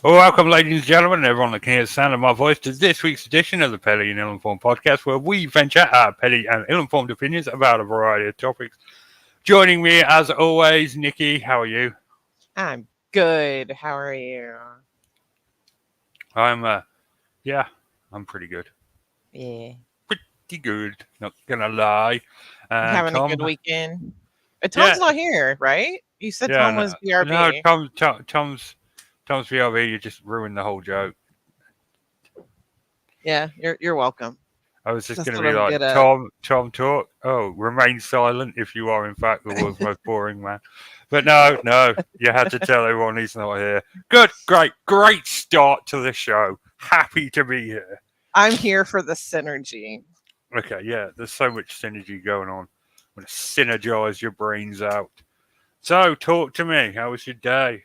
Well, welcome, ladies and gentlemen, and everyone that can hear the sound of my voice to this week's edition of the Petty and Ill-Informed Podcast, where we venture our petty and ill-informed opinions about a variety of topics. Joining me, as always, Nikki. How are you? I'm good. How are you? Yeah, I'm pretty good. Yeah. Pretty good, not gonna lie. You And having a Tom, good weekend? yeah, Tom's not here, right? You said yeah, Tom was no, BRB. Tom's VRV. You just ruined the whole joke. Yeah, you're welcome. I was just That's going to what be I'm like, good at. Tom talk. Oh, remain silent if you are, in fact, the world's most boring man. But no, you had to tell everyone he's not here. Good, great start to the show. Happy to be here. I'm here for the synergy. Okay, yeah, there's so much synergy going on. I'm going to synergize your brains out. So, talk to me. How was your day?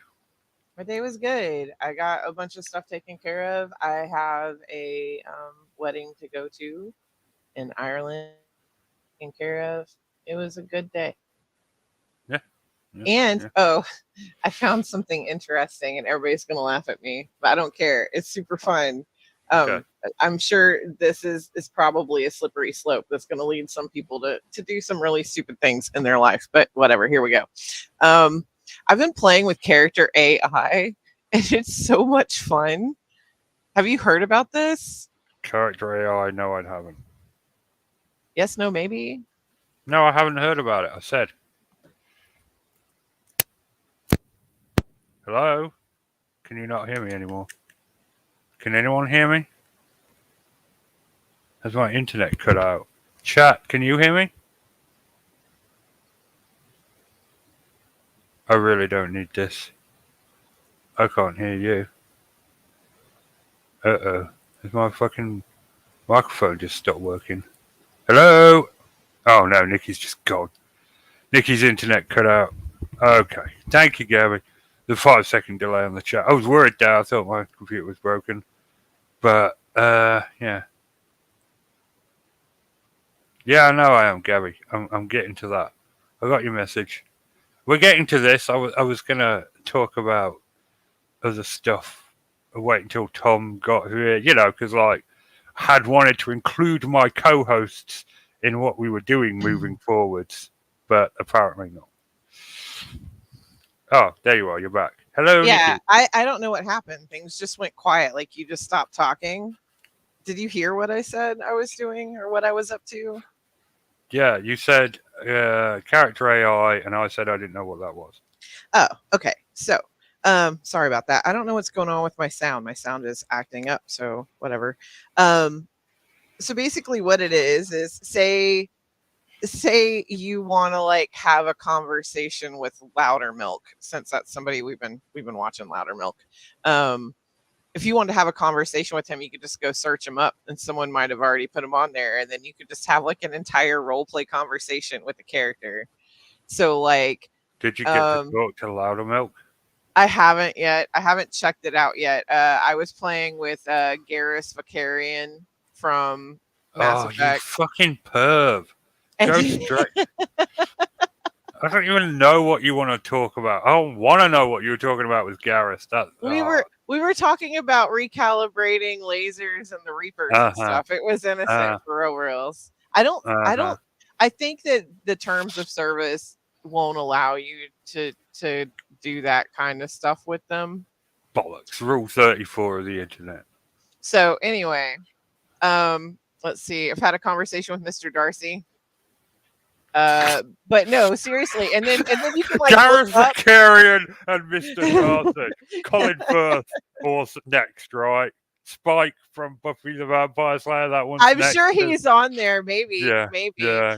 My day was good. I got a bunch of stuff taken care of. I have a wedding to go to in Ireland taken care of. It was a good day. Yeah. And I found something interesting, and everybody's gonna laugh at me, but I don't care. It's super fun. Okay. I'm sure this is probably a slippery slope that's going to lead some people to do some really stupid things in their life. But whatever, here we go. I've been playing with character AI, and it's so much fun. Have you heard about this? Character AI? No, I haven't. Yes, no, maybe. No, I haven't heard about it. I said. Hello? Can you not hear me anymore? Can anyone hear me? Has my internet cut out? Chat, can you hear me? I really don't need this. I can't hear you. Uh-oh. Has my fucking microphone just stopped working? Hello? Oh no, Nikki's just gone. Nikki's internet cut out. Okay. Thank you, Gabby. The 5-second delay on the chat. I was worried there. I thought my computer was broken. But, yeah. Yeah, I know I am, Gabby. I'm getting to that. I got your message. We're getting to this. I was going to talk about other stuff. Wait until Tom got here, because, had wanted to include my co-hosts in what we were doing moving forwards, but apparently not. Oh, there you are. You're back. Hello, Yeah, Nikki. I don't know what happened. Things just went quiet. Like you just stopped talking. Did you hear what I said I was doing or what I was up to? Yeah, you said character AI, and I said I didn't know what that was. Oh, okay. So, sorry about that. I don't know what's going on with my sound. My sound is acting up, so whatever. So basically what it is say you want to have a conversation with Loudermilk, since that's somebody we've been watching Loudermilk. If you want to have a conversation with him, you could just go search him up, and someone might have already put him on there, and then you could just have an entire role play conversation with the character. So did you get to talk to Loudermilk? I haven't yet. I haven't checked it out yet. I was playing with Garrus Vakarian from Mass Effect. You fucking perv. Go straight. I don't even know what you want to talk about. I don't want to know what you were talking about with Garrus. We were talking about recalibrating lasers and the Reapers and stuff. It was innocent for reals. I think that the terms of service won't allow you to do that kind of stuff with them. Bollocks. Rule 34 of the internet. So anyway, let's see. I've had a conversation with Mr. Darcy. But no, seriously. And then you can Garrus Vakarian and Mr. Darcy. Colin Firth or next, right? Spike from Buffy the Vampire Slayer. That one's I'm next. sure he's on there. Maybe. Yeah.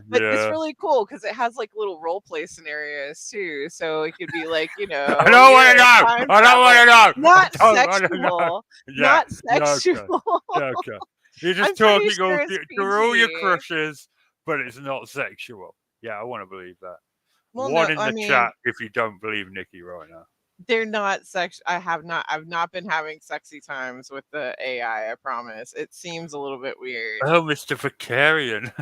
But it's really cool because it has little role play scenarios too. So it could be I don't want to know. I don't want to know. Not sexual. Not sexual. Okay. You're just talking through all your crushes, but it's not sexual. Yeah, I want to believe that. Well, One in the chat if you don't believe Nikki right now. They're not I've not been having sexy times with the AI, I promise. It seems a little bit weird. Oh, Mr. Vakarian.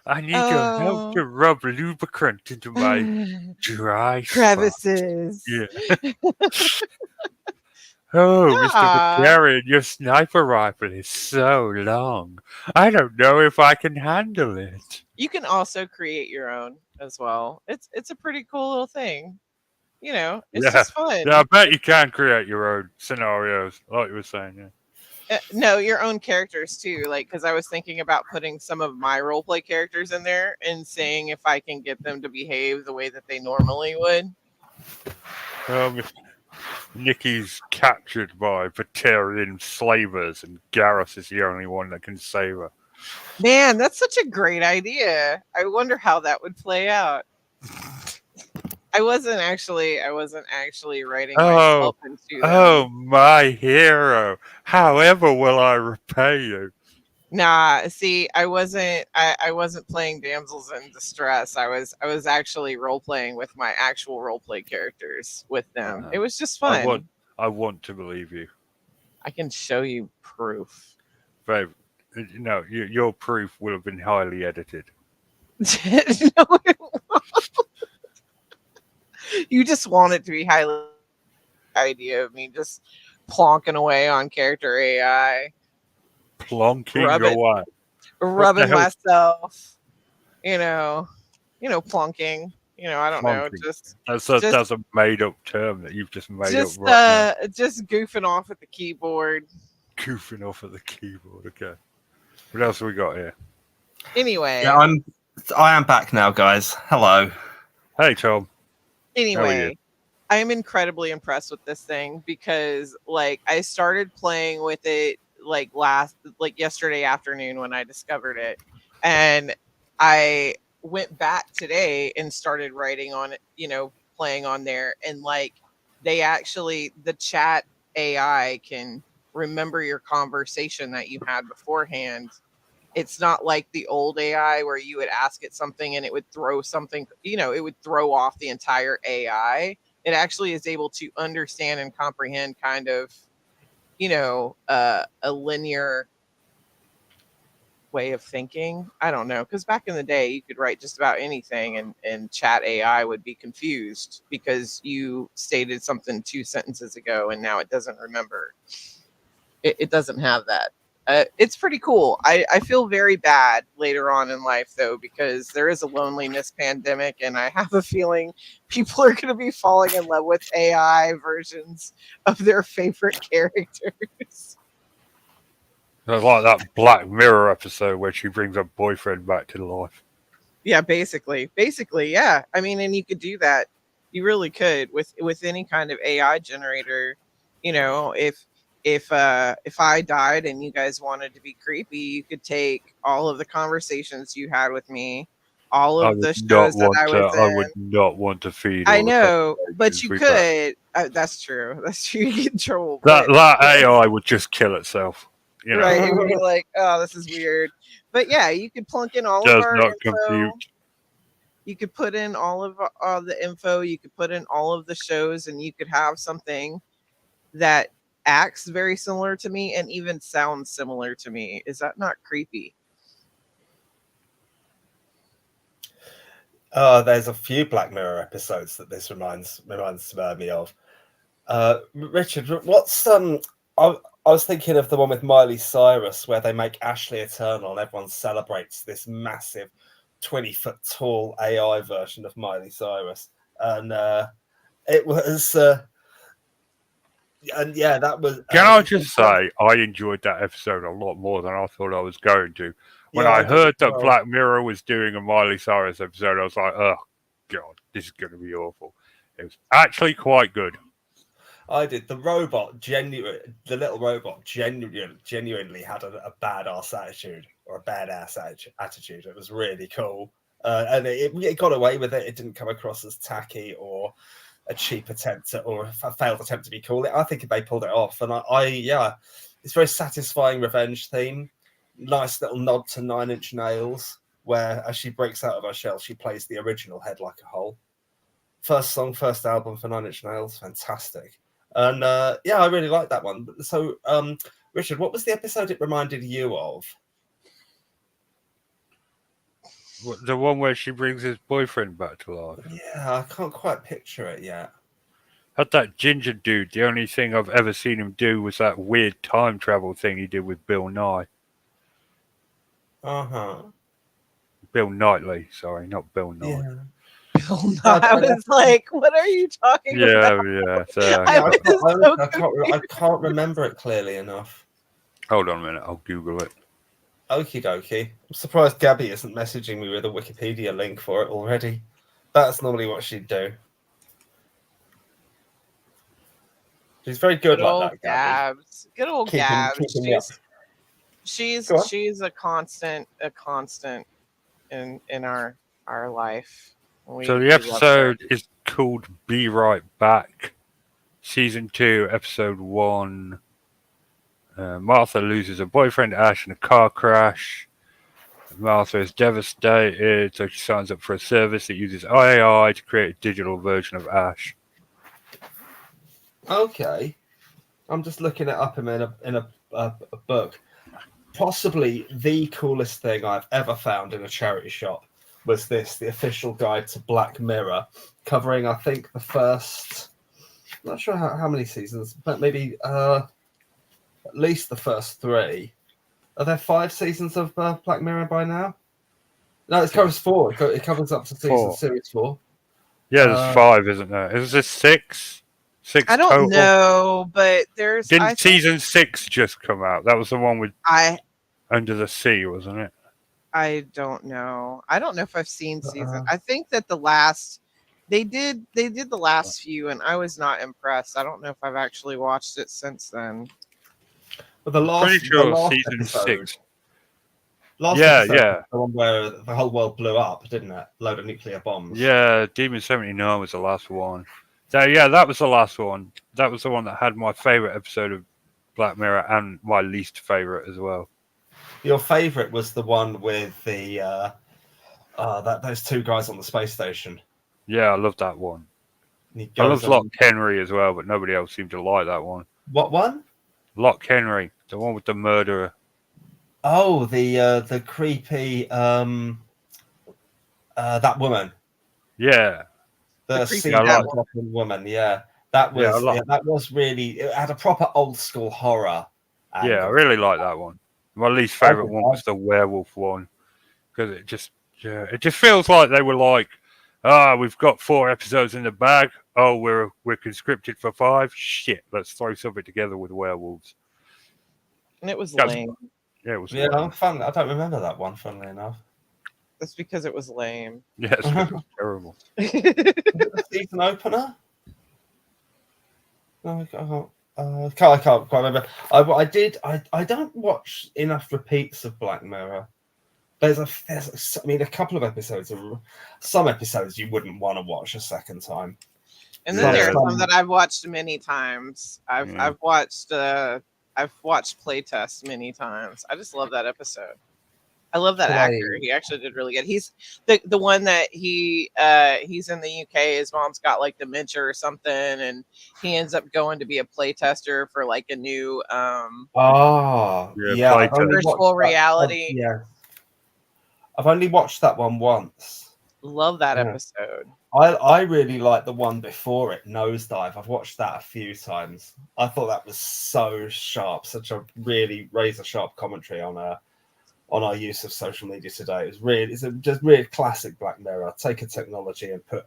I need your help to rub lubricant into my dry crevices. Yeah. Oh, Mr. Yeah. McCarran, your sniper rifle is so long. I don't know if I can handle it. You can also create your own as well. It's a pretty cool little thing. You know, it's Yeah, just yeah, I fun. bet you can create your own scenarios, like you were saying. Yeah. No, your own characters too. Like, because I was thinking about putting some of my roleplay characters in there and seeing if I can get them to behave the way that they normally would. If Nikki's captured by Batarian slavers, and Garrus is the only one that can save her. Man, that's such a great idea. I wonder how that would play out. I wasn't actually writing Oh, myself into them. oh, my hero! However will I repay you? Nah, see, I wasn't playing damsels in distress. I was actually role playing with my actual role play characters with them. Uh, It was just I want, fun. I want to believe you, I can show you proof. babe. No, your proof will have been highly edited. No, you just want it to be highly idea of me just plonking away on character AI, Plonking rubbing away. What the rubbing hell? myself, you know, plonking, I don't know, Plonking. just just That's a made up term that you've just made up just right now. just goofing off at the keyboard. Goofing off at the keyboard. Okay. What else have we got here? Anyway, Yeah, I am back now, guys. Hello. Hey, Tom. How are you? anyway, I am incredibly impressed with this thing because like I started playing with it like yesterday afternoon when I discovered it, and I went back today and started writing on it, playing on there, and like the chat AI can remember your conversation that you had beforehand. It's not like the old AI where you would ask it something and it would throw something, it would throw off the entire AI. It actually is able to understand and comprehend kind of, a linear way of thinking. I don't know. Because back in the day, you could write just about anything and chat AI would be confused because you stated something 2 sentences ago and now it doesn't remember. It doesn't have that. It's pretty cool. I feel very bad later on in life though because there is a loneliness pandemic, and I have a feeling people are going to be falling in love with AI versions of their favorite characters. It's like that Black Mirror episode where she brings her boyfriend back to life. Yeah, basically, yeah. I mean, and you could do that. You really could with any kind of AI generator. If I died and you guys wanted to be creepy, you could take all of the conversations you had with me, all I of would the not shows that want I to. was I would in. not want to feed I all the know, but conversations you we've had. could. That's true. That's true. You get in trouble, That AI would just kill itself. You know, right? It would be like, oh, this is weird. But yeah, you could plunk in all of does our not info. compute. You could put in all of the info. You could put in all of the shows, and you could have something that acts very similar to me and even sounds similar to me. Is that not creepy? There's a few Black Mirror episodes that this reminds me of. Richard, what's I was thinking of the one with Miley Cyrus where they make Ashley Eternal and everyone celebrates this massive 20-foot tall AI version of Miley Cyrus, and it was. And yeah, that was. Can I just say I enjoyed that episode a lot more than I thought I was going to. When Yeah, I I did as heard that well. Black Mirror was doing a Miley Cyrus episode, I was like, oh god, this is going to be awful. It was actually quite good. I did. The little robot genuinely had a badass attitude or a badass attitude. It was really cool. And it got away with it. It didn't come across as tacky or a cheap attempt or a failed attempt to be cool. I think they pulled it off. And it's very satisfying revenge theme. Nice little nod to Nine Inch Nails, where as she breaks out of her shell, she plays the original Head Like a Hole. First song, first album for Nine Inch Nails. Fantastic. And I really like that one. So, Richard, what was the episode it reminded you of? The one where she brings his boyfriend back to life. Yeah, I can't quite picture it yet. Had that ginger dude. The only thing I've ever seen him do was that weird time travel thing he did with Bill Nye. Uh-huh. Bill Knightley, sorry, not Bill Nye. Yeah. Bill Nye. I was like, what are you talking about? Yeah. So, I Yeah, was so I can't remember it clearly enough. hold on a minute, I'll Google it. Okie dokie. I'm surprised Gabby isn't messaging me with a Wikipedia link for it already. That's normally what she'd do. She's very good Good old like that, Gabby. Gabs. Good old Keeping Gabs. me up. Go on. She's a constant in our life. So the We love her. episode is called Be Right Back, Season 2, Episode 1. Martha loses her boyfriend Ash in a car crash. Martha is devastated, so she signs up for a service that uses AI to create a digital version of Ash. Okay. I'm just looking it up in a book. Possibly the coolest thing I've ever found in a charity shop was this, the official guide to Black Mirror, covering, I think, the first, I'm not sure how many seasons, but maybe at least the first 3. Are there 5 seasons of Black Mirror by now? No, it covers 4. It covers up to series 4. Yeah, there's 5, isn't there? Is this 6? 6 I don't total? know, but there's Didn't season 6 just come out? That was the one with I Under the Sea, wasn't it? don't know. I don't know if I've seen season. I think that the last they did the last few and I was not impressed. I don't know if I've actually watched it since then. But the last, Pretty sure the last season episode, 6. Last Yeah, episode yeah. was the one where the whole world blew up, didn't it? Load of nuclear bombs. Yeah, Demon 79 was the last one. So yeah, that was the last one. That was the one that had my favourite episode of Black Mirror and my least favourite as well. Your favourite was the one with the those 2 guys on the space station. Yeah, I love that one. And he I love goes Lock on- Henry as well, but nobody else seemed to like that one. What one? Lock Henry, the one with the murderer. Oh, the creepy that woman, Yeah, the creepy sea cat dropping woman. Yeah, that was Yeah, I like- that was really. It had a proper old school horror. yeah, I angle. really like that one. My least favourite Okay, one was the werewolf one because it just feels like they were like, we've got 4 episodes in the bag. Oh, we're conscripted for 5. Shit, let's throw something together with werewolves. And it was That's- lame. Yeah, it was. Yeah, lame. fun. I don't remember that one. Funnily enough, That's because it was lame. Yeah, it's 'cause it was terrible. was it the season opener? No, I can't quite remember. I don't watch enough repeats of Black Mirror. There's a couple of episodes. Some episodes you wouldn't want to watch a second time. And then Yeah. there are some that I've watched many times. Yeah. I've watched playtests many times. I just love that episode. I love that Play. actor. He actually did really good. He's the one that he's in the UK. His mom's got like dementia or something, and he ends up going to be a playtester for like a new Oh, Yeah, yeah. I've only Virtual watched that- reality. Yeah, I've only watched that one once. love that Yeah. episode. I really like the one before it, Nosedive. I've watched that a few times. I thought that was so sharp, such a really razor sharp commentary on our use of social media today. It's just really classic Black Mirror. Take a technology and put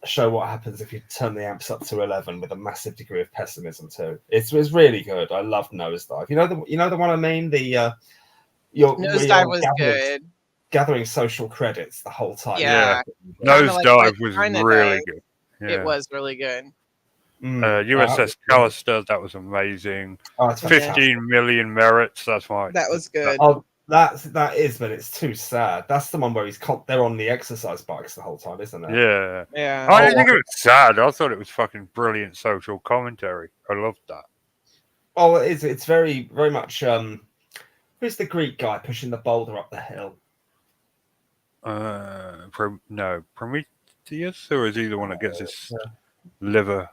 show what happens if you turn the amps up to 11 with a massive degree of pessimism too. It's really good. I love Nosedive. You know the one I mean. Nosedive was good. Gathering social credits the whole time. Yeah. Nosedive Kinda like what was China really does. good. Yeah. It was really good. USS Callister, that was amazing. Oh, it's fantastic. 15 million merits. That's my. That was good. Oh, that is, but it's too sad. That's the one where they're on the exercise bikes the whole time, isn't it? Yeah. Yeah. I didn't think it was sad. I thought it was fucking brilliant social commentary. I loved that. Oh, it is. It's very, very much. Who's the Greek guy pushing the boulder up the hill? Prometheus, or is he the one that gets his liver?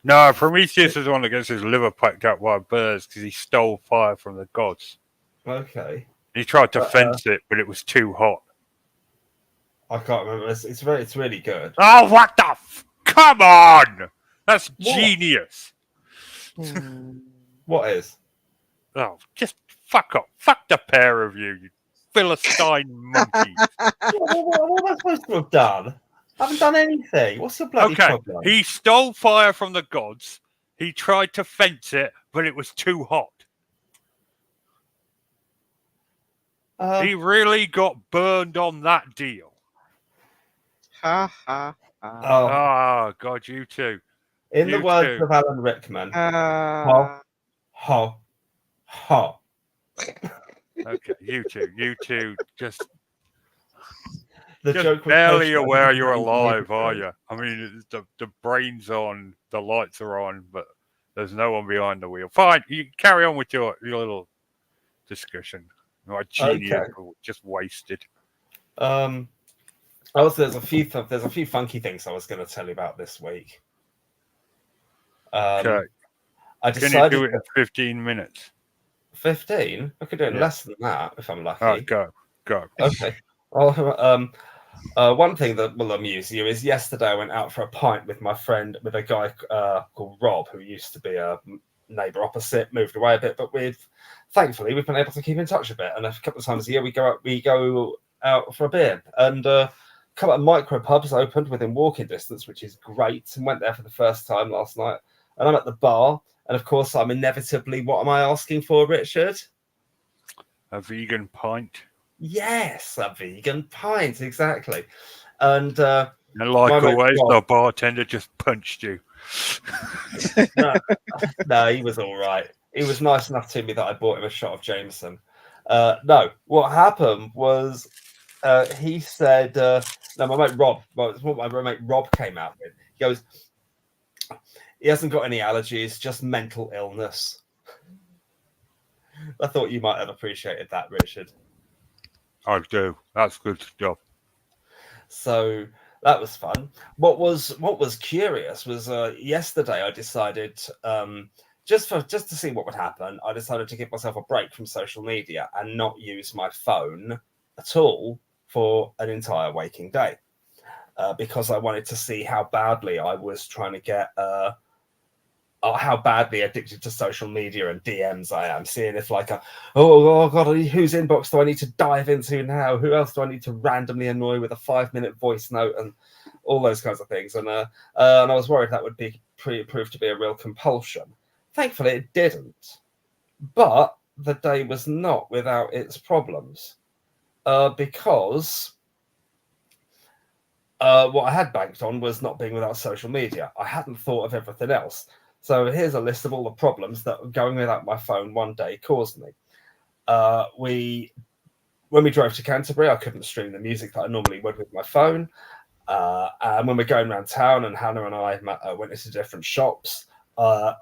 No, Prometheus is the one that gets his liver packed up by birds because he stole fire from the gods. Okay, He tried to fence it, but it was too hot. I can't remember. It's really good. Oh, what the Come on! That's genius. What is? Oh, just fuck off. Fuck the pair of you, you Philistine monkeys. What am I supposed to have done? I haven't done anything. What's your bloody Okay, problem? he stole fire from the gods. He tried to fence it, but it was too hot. He really got burned on that deal. Ha ha ha. Oh, God, you too. In the you words too. of Alan Rickman, Uh, ho, ho. Okay, you two, just The joke was barely posted aware you're 180 alive, years are ago. you? I mean, the brain's on, the lights are on, but there's no one behind the wheel. Fine, you carry on with your little discussion. My genius just wasted. Also, there's a few funky things I was going to tell you about this week. Okay. I Can you decided do it in 15 minutes? 15. I could do it in Yeah. less than that if I'm lucky. All right, go. Okay. Well, one thing that will amuse you is yesterday I went out for a pint with my friend, with a guy called Rob, who used to be a neighbour opposite, moved away a bit, but thankfully we've been able to keep in touch a bit. And a couple of times a year we go out for a beer, and a couple of micro pubs opened within walking distance, which is great. And went there for the first time last night. And I'm at the bar, and of course I'm inevitably, what am I asking for, Richard? A vegan pint. Yes, a vegan pint, exactly. And like always, Rob, the bartender just punched you. No, he was all right. He was nice enough to me that I bought him a shot of Jameson. No, what happened was he said, no, my mate Rob, what my roommate Rob came out with. He goes, he hasn't got any allergies, just mental illness. I thought you might have appreciated that, Richard. I do. That's good stuff. So that was fun. What was curious was yesterday I decided just to see what would happen. I decided to give myself a break from social media and not use my phone at all for an entire waking day because I wanted to see how badly I was trying to get. How badly addicted to social media and DMs I am. Seeing if oh god, whose inbox do I need to dive into now? Who else do I need to randomly annoy with a 5-minute voice note and all those kinds of things? And I was worried that would prove to be a real compulsion. Thankfully, it didn't. But the day was not without its problems because what I had banked on was not being without social media. I hadn't thought of everything else. So here's a list of all the problems that going without my phone one day caused me. When we drove to Canterbury, I couldn't stream the music that I normally would with my phone. And when we're going around town, and Hannah and I went into different shops, it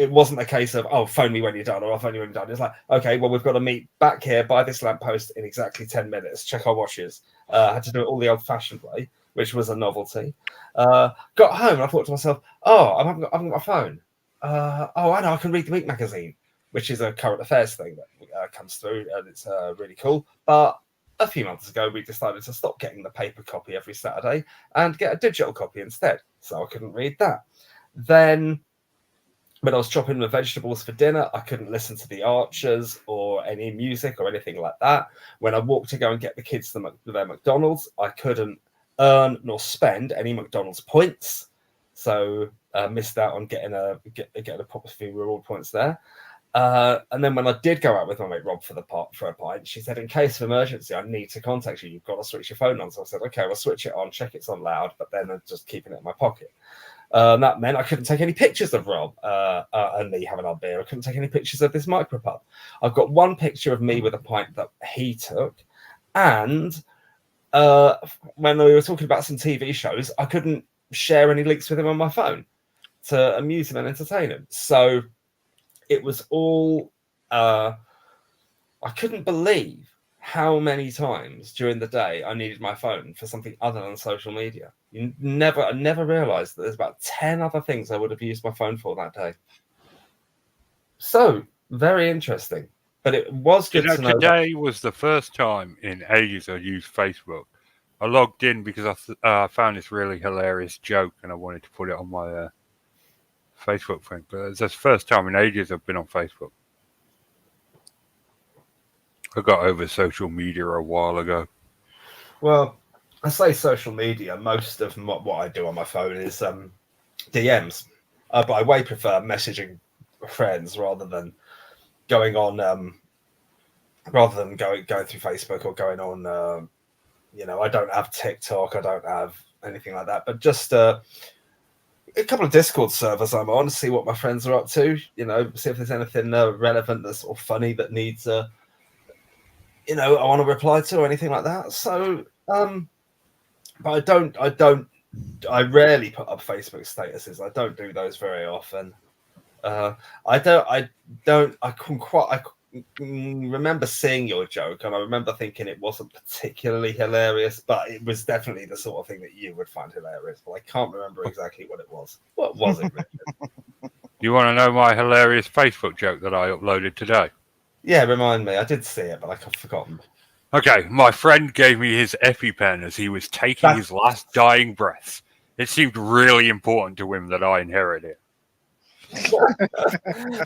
wasn't a case of, oh, phone me when you're done, or I'll phone you when you're done. It's like, okay, well, we've got to meet back here by this lamppost in exactly 10 minutes, check our watches. I had to do it all the old-fashioned way, which was a novelty. Got home and I thought to myself, oh, I haven't got my phone. Oh, I know, I can read the Week magazine, which is a current affairs thing that comes through, and it's really cool. But a few months ago, we decided to stop getting the paper copy every Saturday and get a digital copy instead. So I couldn't read that. Then when I was chopping the vegetables for dinner, I couldn't listen to the Archers or any music or anything like that. When I walked to go and get the kids their McDonald's, I couldn't earn nor spend any McDonald's points. So missed out on getting a few reward points there. And then when I did go out with my mate Rob for a pint, she said, in case of emergency, I need to contact you. You've got to switch your phone on. So I said, okay, we'll switch it on, check it's on loud, but then I'm just keeping it in my pocket. That meant I couldn't take any pictures of Rob and me having our beer. I couldn't take any pictures of this micropub. I've got one picture of me with a pint that he took. And when we were talking about some TV shows, I couldn't share any links with him on my phone to amuse him and entertain him. So it was all... I couldn't believe how many times during the day I needed my phone for something other than social media. I never realized that there's about 10 other things I would have used my phone for that day. So, very interesting. But it was good to know. Today was the first time in ages I used Facebook, I logged in because I found this really hilarious joke and I wanted to put it on my Facebook thing. But it's the first time in ages I've been on Facebook. I got over social media a while ago. Well, I say social media. Most of what I do on my phone is DMs, but I way prefer messaging friends rather than going on going through Facebook or going on. I don't have TikTok. I don't have anything like that. But just a couple of Discord servers I'm on to see what my friends are up to. See if there's anything relevant that's or funny that needs I want to reply to or anything like that. So, but I rarely put up Facebook statuses. I don't do those very often. I remember seeing your joke, and I remember thinking it wasn't particularly hilarious, but it was definitely the sort of thing that you would find hilarious. But I can't remember exactly what it was. What was it, Richard? You want to know my hilarious Facebook joke that I uploaded today? Yeah, remind me. I did see it, but I've forgotten. Okay, my friend gave me his EpiPen as he was taking his last dying breaths. It seemed really important to him that I inherit it.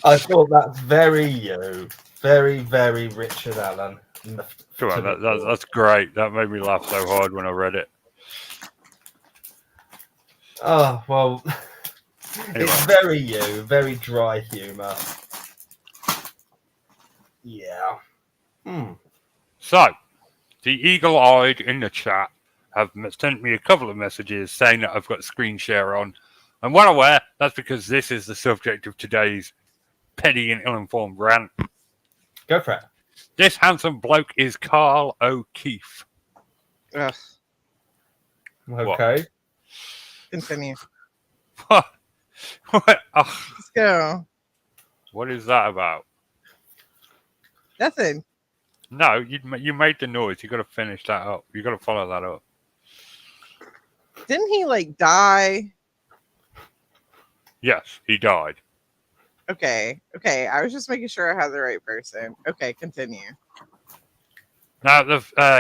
I thought that's very you. Very, very Richard Allen. Come on, that's great. That made me laugh so hard when I read it. Oh, well, Anyway. It's very you. Very dry humour. Yeah. So, the eagle-eyed in the chat have sent me a couple of messages saying that I've got screen share on. I'm well aware that's because this is the subject of today's petty and ill-informed rant. Go for it. This handsome bloke is Carl O'Keefe. Ugh, Okay. continue. What? What? Oh, Let's go. what is that about? Nothing. No, you made the noise. You got to finish that up. You got to follow that up. Didn't he die? Yes, he died. Okay. I was just making sure I had the right person. Okay, continue. Now,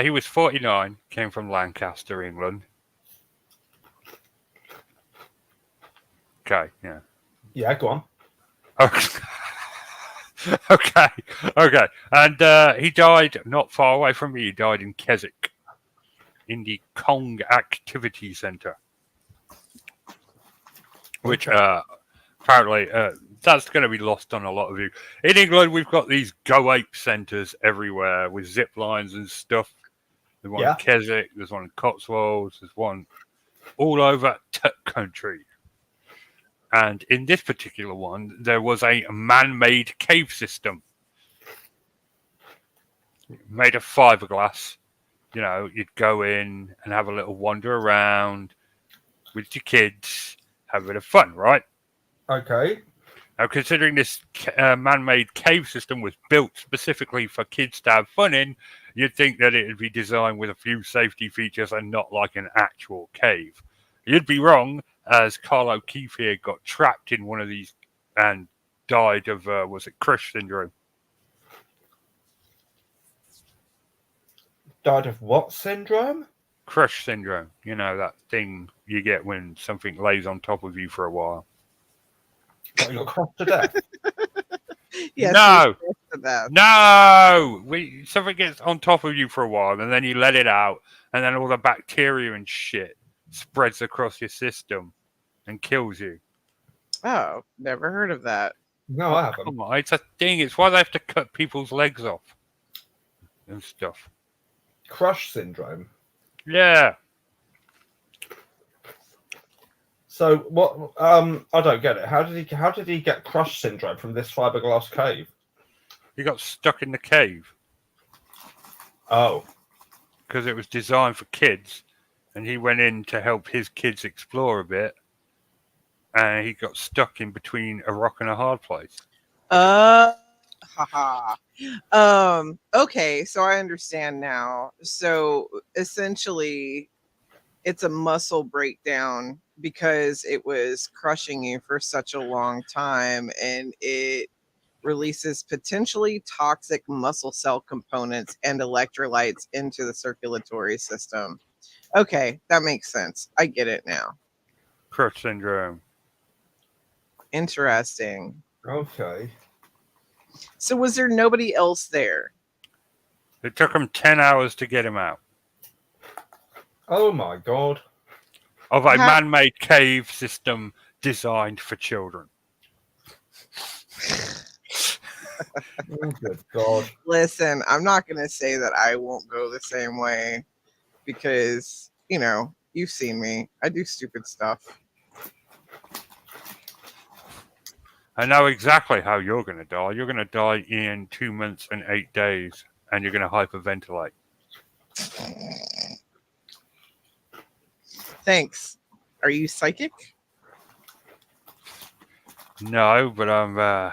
he was 49, came from Lancaster, England. Okay, yeah. Yeah, go on. Okay. Okay. And he died not far away from me. He died in Keswick, in the Kong Activity Centre, which apparently that's going to be lost on a lot of you. In England, we've got these Go Ape centres everywhere with zip lines and stuff. There's one in Keswick, there's one in Cotswolds, there's one all over country. And in this particular one, there was a man-made cave system made of fiberglass. You'd go in and have a little wander around with your kids, have a bit of fun, right? Okay. Now, considering this man-made cave system was built specifically for kids to have fun in, you'd think that it would be designed with a few safety features and not like an actual cave. You'd be wrong, as Carl O'Keefe here got trapped in one of these and died of, was it Crush syndrome? Died of what syndrome? Crush syndrome. That thing you get when something lays on top of you for a while. What, you got crushed to death? Yes, No! That. No! Something gets on top of you for a while, and then you let it out, and then all the bacteria and shit spreads across your system and kills you. Oh, never heard of that. No, I haven't. Come on, it's a thing. It's why they have to cut people's legs off and stuff. Crush syndrome. Yeah. So what? I don't get it. How did he get crush syndrome from this fiberglass cave? He got stuck in the cave. Oh. Because it was designed for kids, and he went in to help his kids explore a bit, and he got stuck in between a rock and a hard place. Haha. Okay, so I understand now. So essentially, it's a muscle breakdown because it was crushing you for such a long time, and it releases potentially toxic muscle cell components and electrolytes into the circulatory system. Okay, that makes sense. I get it now. Crush syndrome. Interesting. Okay. So was there nobody else there? It took them 10 hours to get him out Oh my god. of a How- man-made cave system designed for children. Oh good god. Listen, I'm not going to say that I won't go the same way because, you know, you've seen me. I do stupid stuff. I know exactly how you're going to die. You're going to die in 2 months and 8 days, and you're going to hyperventilate. Thanks. Are you psychic? No, but I'm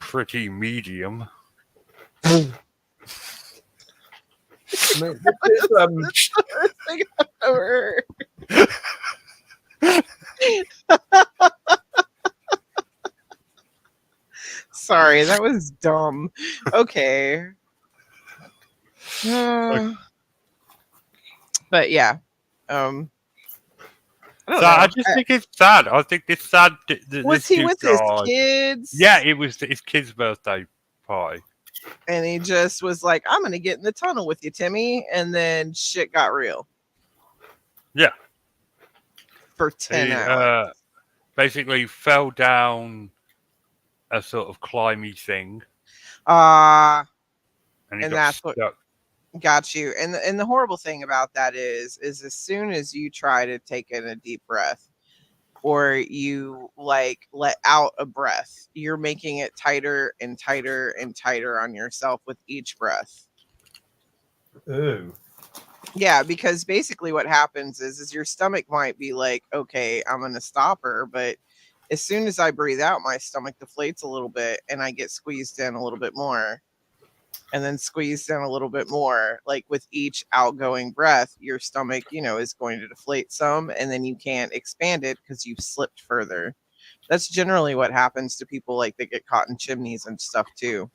pretty medium. I mean, this is, Worst thing I've ever heard. Sorry, that was dumb. Okay. But yeah. I don't So I know. just think it's sad. I think it's sad that Was this he dude with his died. kids? Yeah, it was his kid's birthday party. And he just was like, I'm going to get in the tunnel with you, Timmy. And then shit got real. Yeah. For 10 He hours. basically fell down a sort of climby thing, And and he got that's what stuck. got you. And the horrible thing about that is as soon as you try to take in a deep breath or you like let out a breath, you're making it tighter and tighter and tighter on yourself with each breath. ooh. Yeah, because basically what happens is your stomach might be like, okay, I'm gonna stop her, but as soon as I breathe out, my stomach deflates a little bit and I get squeezed in a little bit more. And then squeezed in a little bit more. Like with each outgoing breath, your stomach, you know, is going to deflate some, and then you can't expand it because you've slipped further. That's generally what happens to people like that get caught in chimneys and stuff too.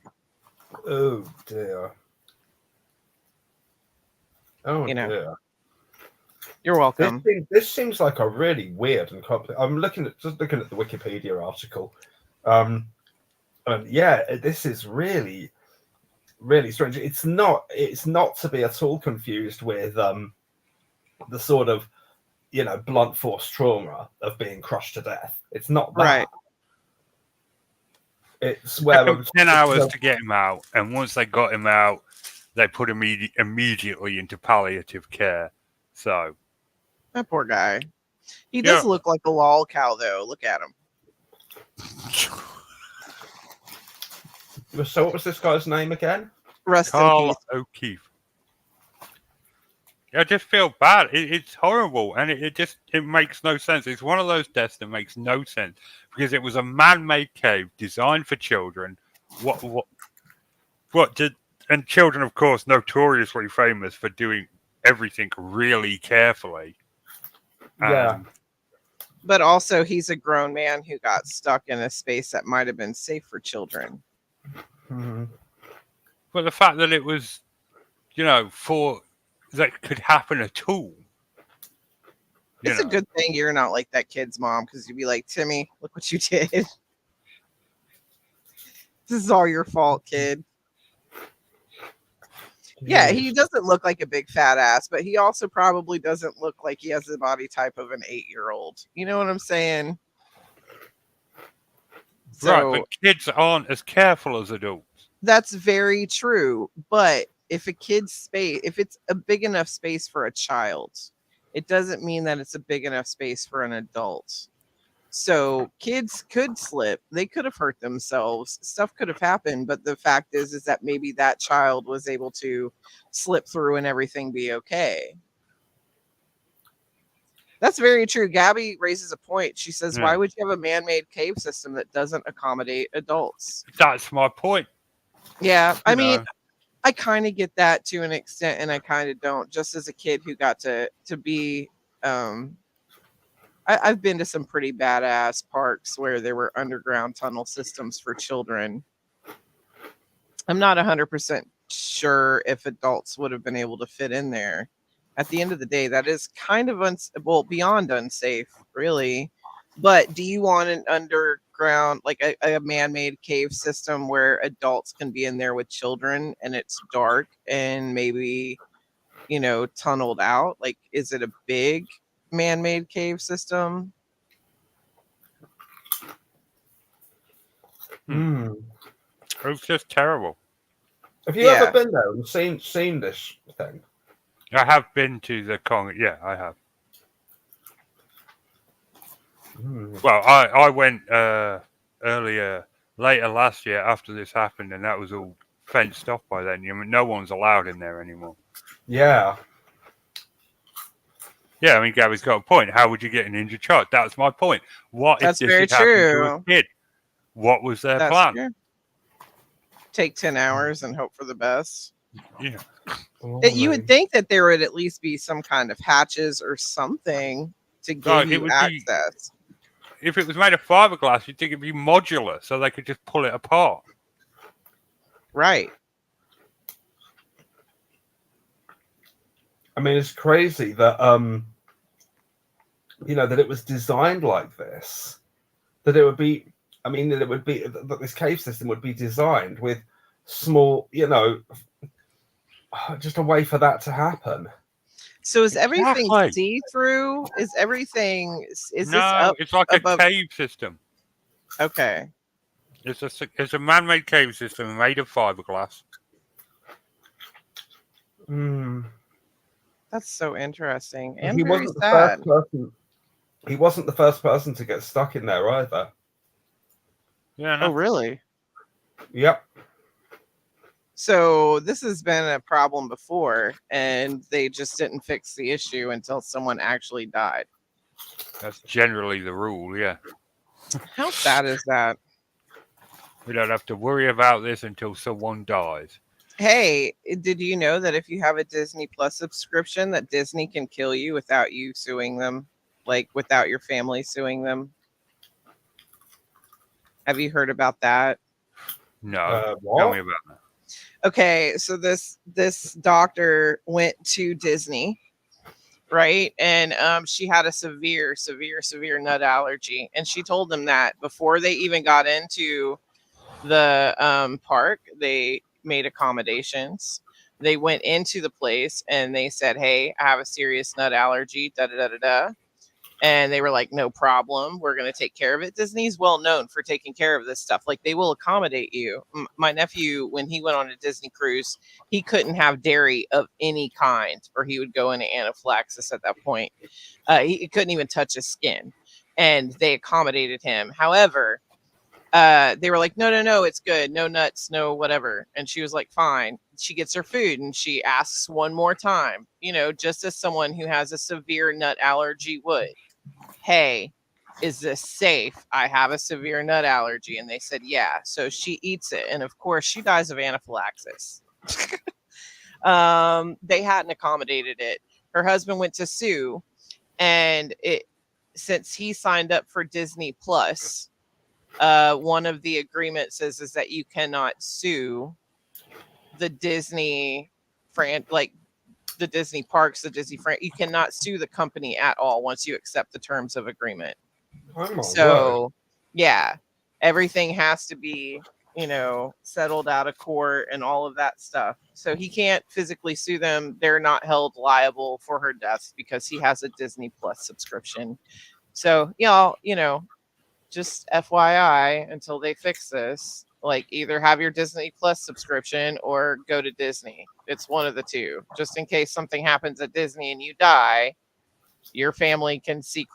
Oh dear. Oh You know. dear. You're welcome. This seems like a really weird and complex. I'm looking at the Wikipedia article, and yeah, this is really, really strange. It's not to be at all confused with the sort of blunt force trauma of being crushed to death. It's not that. Right. It's It where took them 10 hours to get him out, and once they got him out, they put him immediately into palliative care. So That poor guy. He does look like a lol cow, though. Look at him. So what was this guy's name again? Rest in Carl peace. O'Keefe. I just feel bad. It's horrible, and it makes no sense. It's one of those deaths that makes no sense because it was a man-made cave designed for children. What did? And children, of course, notoriously famous for doing everything really carefully. Yeah. But also, he's a grown man who got stuck in a space that might have been safe for children. Mm-hmm. But the fact that it was, for that could happen at all. It's a good thing you're not like that kid's mom, because you'd be like, Timmy, look what you did. This is all your fault, kid. Yeah, he doesn't look like a big fat ass, but he also probably doesn't look like he has the body type of an 8-year-old. You know what I'm saying? Right, but kids aren't as careful as adults. That's very true. But if if it's a big enough space for a child, it doesn't mean that it's a big enough space for an adult. So kids could slip. They could have hurt themselves. Stuff could have happened. But the fact is that maybe that child was able to slip through and everything be okay. That's very true. Gabby raises a point. She says, why would you have a man-made cave system that doesn't accommodate adults? That's my point. Yeah. I mean, I kind of get that to an extent, and I kind of don't. Just as a kid who got to be... I've been to some pretty badass parks where there were underground tunnel systems for children. I'm not 100% sure if adults would have been able to fit in there. At the end of the day, that is kind of beyond unsafe, really. But do you want an underground, like a man-made cave system where adults can be in there with children and it's dark and maybe, tunneled out? Like, is it a big man-made cave system? It's just terrible. Have you ever been there and seen this thing? I have been to the Kong. Yeah, I have. Well, I went later last year after this happened, and that was all fenced off by then. No one's allowed in there anymore. Yeah. Yeah, I mean, Gabby's got a point. How would you get an injured child? That's my point. What That's if very this had happened to true. a kid? What was their That's plan? true. Take 10 hours and hope for the best. Yeah. You would think that there would at least be some kind of hatches or something to give you access. If it was made of fiberglass, you'd think it'd be modular, so they could just pull it apart. Right. I mean, it's crazy that that it was designed like this. That it would be. I mean, that this cave system would be designed with small, just a way for that to happen. So is everything Exactly. see-through? Is everything? Is No, this up? it's like above? a cave system. Okay. It's a man-made cave system made of fiberglass. That's so interesting and He very wasn't sad. the first person. He wasn't the first person to get stuck in there either. Yeah. Oh, really? Yep. So this has been a problem before, and they just didn't fix the issue until someone actually died. That's generally the rule. Yeah. How sad is that? We don't have to worry about this until someone dies. Hey, did you know that if you have a Disney Plus subscription, that Disney can kill you without you suing them, like without your family suing them? Have you heard about that? No. What? Tell me about that. Okay, so this doctor went to Disney, right? And she had a severe nut allergy, and she told them that before they even got into the park, they made accommodations. They went into the place and they said, "Hey, I have a serious nut allergy." Da da da da da. And they were like, "No problem. We're going to take care of it." Disney's well known for taking care of this stuff. Like, they will accommodate you. My nephew, when he went on a Disney cruise, he couldn't have dairy of any kind, or he would go into anaphylaxis at that point. He couldn't even touch his skin, and they accommodated him. However, they were like, no, it's good. No nuts, no whatever. And she was like, fine. She gets her food and she asks one more time, just as someone who has a severe nut allergy would. Hey, is this safe? I have a severe nut allergy. And they said, yeah. So she eats it. And of course, she dies of anaphylaxis. They hadn't accommodated it. Her husband went to sue. And since he signed up for Disney Plus, one of the agreements is that you cannot sue the Disney the Disney parks, the Disney you cannot sue the company at all once you accept the terms of agreement. So, yeah, everything has to be, settled out of court and all of that stuff. So he can't physically sue them. They're not held liable for her death because he has a Disney Plus subscription. So, y'all, just FYI, until they fix this, like, either have your Disney Plus subscription or go to Disney. It's one of the two. Just in case something happens at Disney and you die, your family can seek,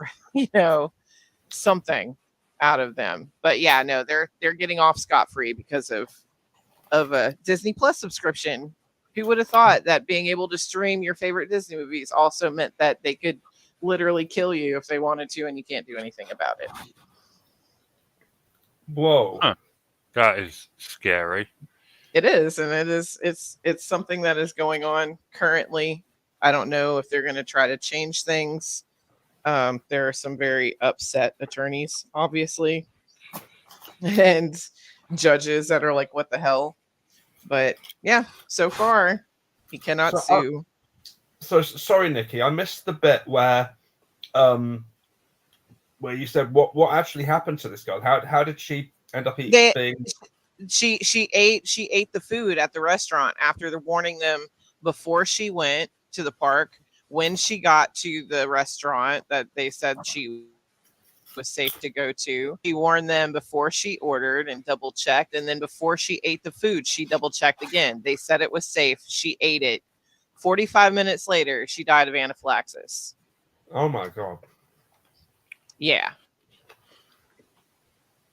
something out of them. But yeah, no, they're getting off scot-free because of a Disney Plus subscription. Who would have thought that being able to stream your favorite Disney movies also meant that they could literally kill you if they wanted to, and you can't do anything about it? Whoa. Huh. That is scary. It is, and it's something that is going on currently. I don't know if they're going to try to change things. There are some very upset attorneys, obviously, and judges that are like, what the hell? But yeah, so far he cannot sue. So sorry, Nikki, I missed the bit where you said what actually happened to this girl. How did she end up They being? she ate the food at the restaurant after the warning them before she went to the park. When she got to the restaurant that they said she was safe to go to, she warned them before she ordered and double checked, and then before she ate the food she double checked again. They said it was safe, she ate it. 45 minutes later she died of anaphylaxis. Oh my god. Yeah.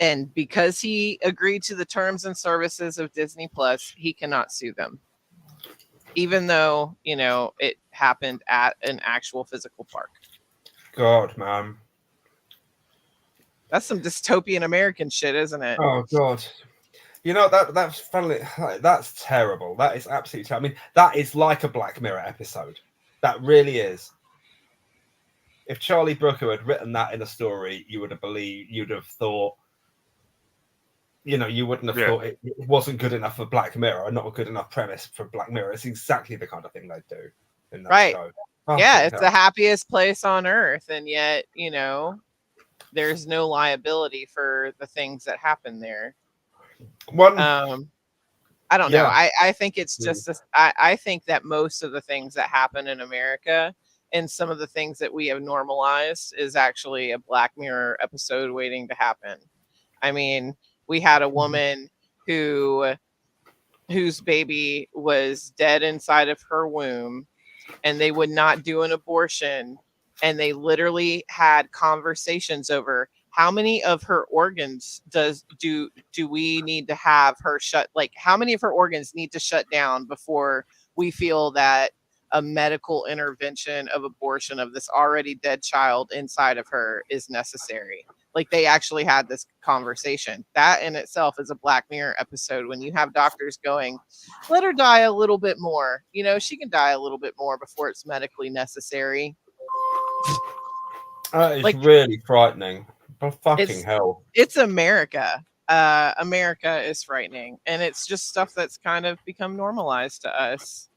And because he agreed to the terms and services of Disney Plus, he cannot sue them. Even though, it happened at an actual physical park. God, man. That's some dystopian American shit, isn't it? Oh god. That's funny. That's terrible. That is absolutely terrible. I mean, that is like a Black Mirror episode. That really is. If Charlie Brooker had written that in a story, you'd have thought, you wouldn't have thought it wasn't good enough for Black Mirror, or not a good enough premise for Black Mirror. It's exactly the kind of thing they do in that show. Oh, yeah, it's the happiest place on earth, and yet, there's no liability for the things that happen there. I don't know. I think it's just I think that most of the things that happen in America and some of the things that we have normalized is actually a Black Mirror episode waiting to happen. I mean, we had a woman whose baby was dead inside of her womb, and they would not do an abortion, and they literally had conversations over how many of her organs do we need to have her shut, like how many of her organs need to shut down before we feel that a medical intervention of abortion of this already dead child inside of her is necessary. Like, they actually had this conversation. That in itself is a Black Mirror episode, when you have doctors going, let her die a little bit more. She can die a little bit more before it's medically necessary. It's really frightening. But fucking hell. It's America. America is frightening. And it's just stuff that's kind of become normalized to us.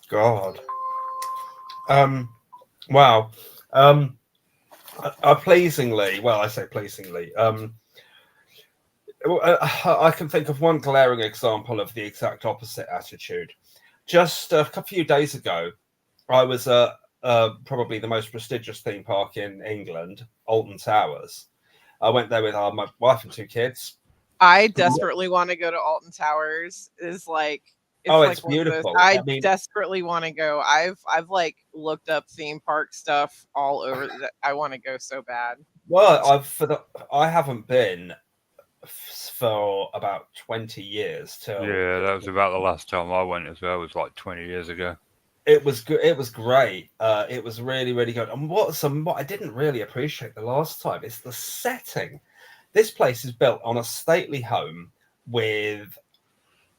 God. Wow. Pleasingly, well, I say pleasingly, I can think of one glaring example of the exact opposite attitude. Just a few days ago, I was at probably the most prestigious theme park in England, Alton Towers. I went there with my wife and 2 kids. I desperately want to go to Alton Towers. It's beautiful. I desperately want to go. I've looked up theme park stuff all over. I want to go so bad. Well, I haven't been for about 20 years. Yeah, that was about the last time I went as well. It was like 20 years ago. It was good. It was great. It was really, really good. And what I didn't really appreciate the last time is the setting. This place is built on a stately home with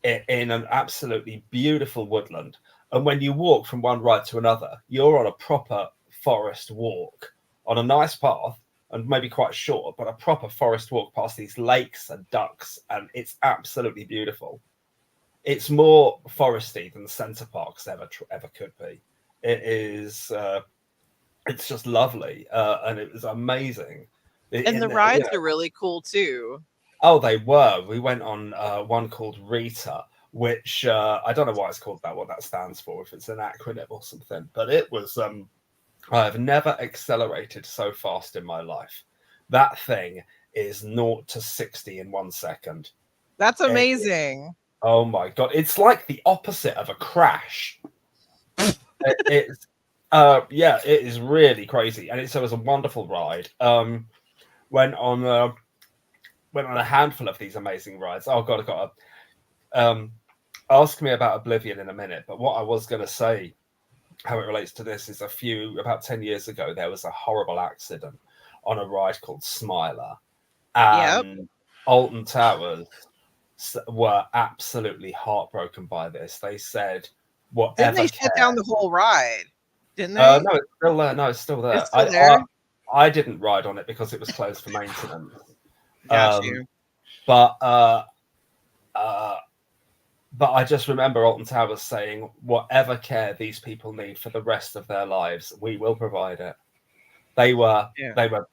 in an absolutely beautiful woodland. And when you walk from one ride to another, you're on a proper forest walk on a nice path, and maybe quite short, but a proper forest walk past these lakes and ducks. And it's absolutely beautiful. It's more foresty than Center Parcs ever could be. It is. It's just lovely, and it was amazing. And the rides are really cool too. Oh, they were. We went on one called Rita, which I don't know why it's called that, what that stands for, if it's an acronym or something. But it was. I have never accelerated so fast in my life. That thing is 0 to 60 in 1 second. That's amazing. Oh my god, it's like the opposite of a crash. It is really crazy, and it was a wonderful ride. Went on a handful of these amazing rides. Oh god, I've got to ask me about Oblivion in a minute. But what I was going to say, how it relates to this, is about 10 years ago, there was a horrible accident on a ride called Smiler, and Alton Towers were absolutely heartbroken by this. They said, "Whatever." Didn't they shut down the whole ride? Didn't they? No, it's still there. No, it's still there. It's still there? I didn't ride on it because it was closed for maintenance. Got you. But But I just remember Alton Towers saying, whatever care these people need for the rest of their lives, we will provide it. They were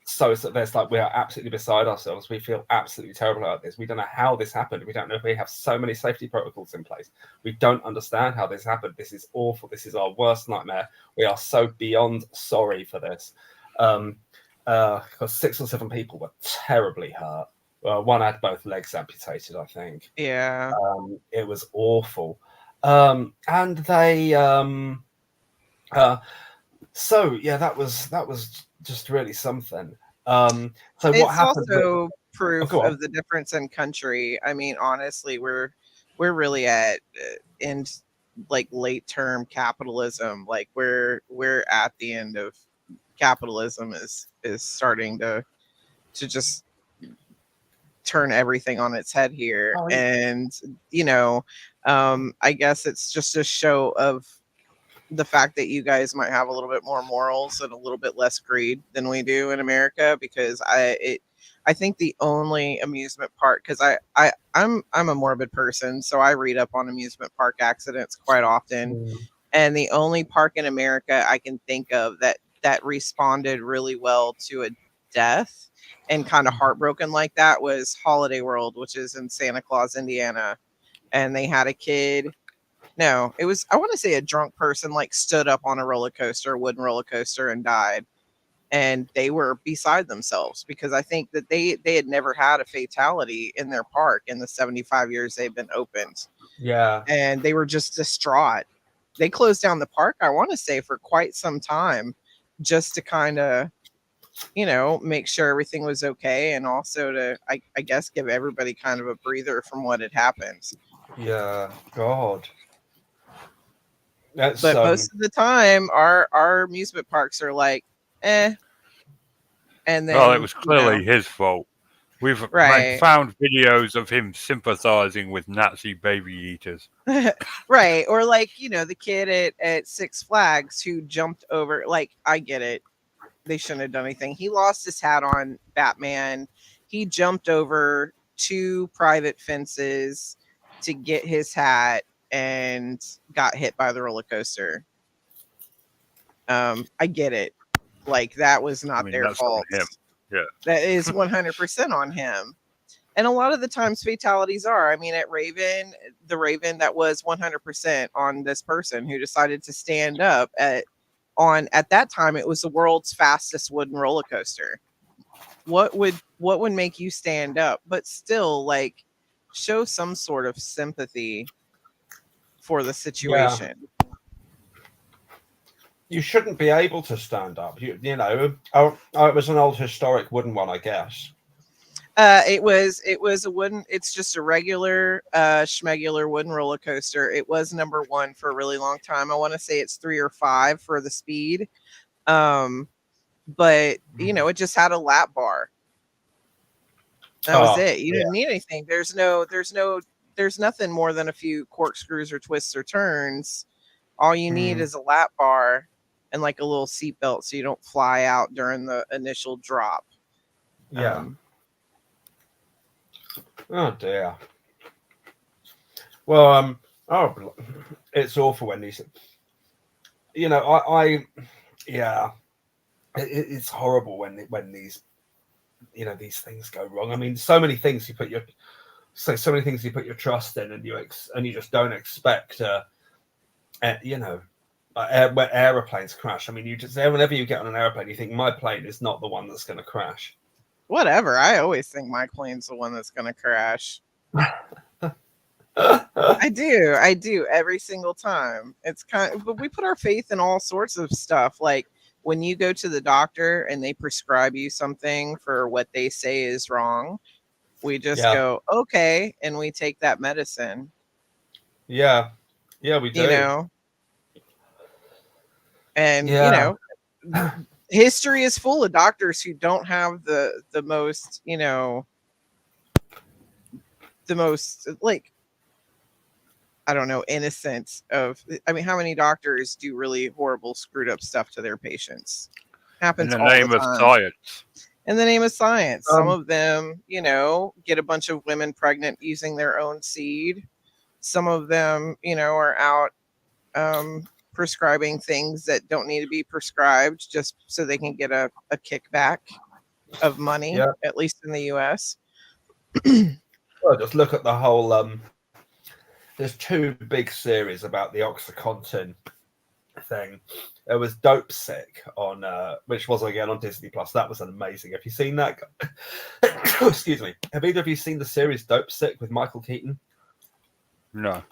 so there's like, we are absolutely beside ourselves. We feel absolutely terrible about this. We don't know how this happened. We don't know if we have so many safety protocols in place. We don't understand how this happened. This is awful. This is our worst nightmare. We are so beyond sorry for this. Because 6 or 7 people were terribly hurt. One had both legs amputated, I think. Yeah. It was awful. And they so yeah, that was just really something. So It's what happened? also proof go on. of the difference in country. I mean, honestly, we're really at end, like, late term capitalism. Like, we're at the end of capitalism is starting to just turn everything on its head here. Oh, yeah. And I guess it's just a show of the fact that you guys might have a little bit more morals and a little bit less greed than we do in America, because I think the only amusement park, because I'm a morbid person, so I read up on amusement park accidents quite often. And the only park in America I can think of that responded really well to a death and kind of heartbroken like that was Holiday World, which is in Santa Claus, Indiana. And they had a kid. No, it was, I want to say, a drunk person like stood up on a roller coaster, wooden roller coaster, and died. And they were beside themselves because I think that they had never had a fatality in their park in the 75 years they've been opened. Yeah. And they were just distraught. They closed down the park, I want to say, for quite some time, just to kind of, make sure everything was okay, and also to, I guess, give everybody kind of a breather from what had happened. Yeah. God. But most of the time, our amusement parks are like, eh. And then, well, it was clearly his fault. We've found videos of him sympathizing with Nazi baby eaters. Right. Or like, the kid at Six Flags who jumped over, like, I get it. They shouldn't have done anything. He lost his hat on Batman. He jumped over 2 private fences to get his hat and got hit by the roller coaster. I get it. Like, that was not their fault. Him. Yeah. That is 100% on him. And a lot of the times fatalities are. I mean, at Raven, the Raven, that was 100% on this person who decided to stand up at that time. It was the world's fastest wooden roller coaster. What would make you stand up? But still, like, show some sort of sympathy for the situation. Yeah. You shouldn't be able to stand up. It was an old historic wooden one, I guess. It was a wooden. It's just a regular schmegular wooden roller coaster. It was number 1 for a really long time. I want to say it's 3 or 5 for the speed. But it just had a lap bar. That was it. You didn't need anything. There's nothing more than a few corkscrews or twists or turns. All you need is a lap bar and like a little seatbelt so you don't fly out during the initial drop. Yeah. Oh dear. Well, it's awful when these, it's horrible when these, these things go wrong. I mean, so many things you put your trust in, and you just don't expect, when aeroplanes crash. I mean, whenever you get on an airplane, you think my plane is not the one that's going to crash. Whatever. I always think my plane's the one that's going to crash. I do every single time. It's but we put our faith in all sorts of stuff. Like when you go to the doctor and they prescribe you something for what they say is wrong, we just go, okay, and we take that medicine. Yeah. Yeah, we do. And history is full of doctors who don't have the most, like, I don't know, innocence of. I mean, how many doctors do really horrible, screwed up stuff to their patients? Happens in the name of science. In the name of science. Some of them, get a bunch of women pregnant using their own seed. Some of them, are out prescribing things that don't need to be prescribed just so they can get a kickback of money, Yeah. at least in the US. Well, just look at the whole. There's two big series about the OxyContin thing. There was Dope Sick on, which was again on Disney Plus. That was amazing. Have you seen that? Excuse me. Have either of you seen the series Dope Sick with Michael Keaton? No.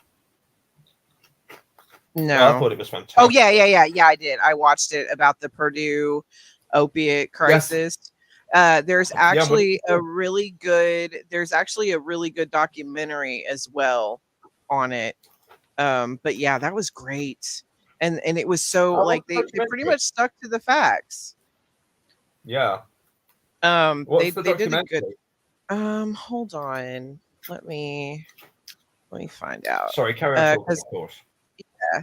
No. Oh, I thought it was fantastic. Oh yeah, I did. I watched it about the Purdue opiate crisis. There's actually a really good documentary as well on it. But yeah, that was great. And it was so they pretty much stuck to the facts. Yeah. They did a good hold on. Let me find out. Sorry, carry on talking, of course. Yeah.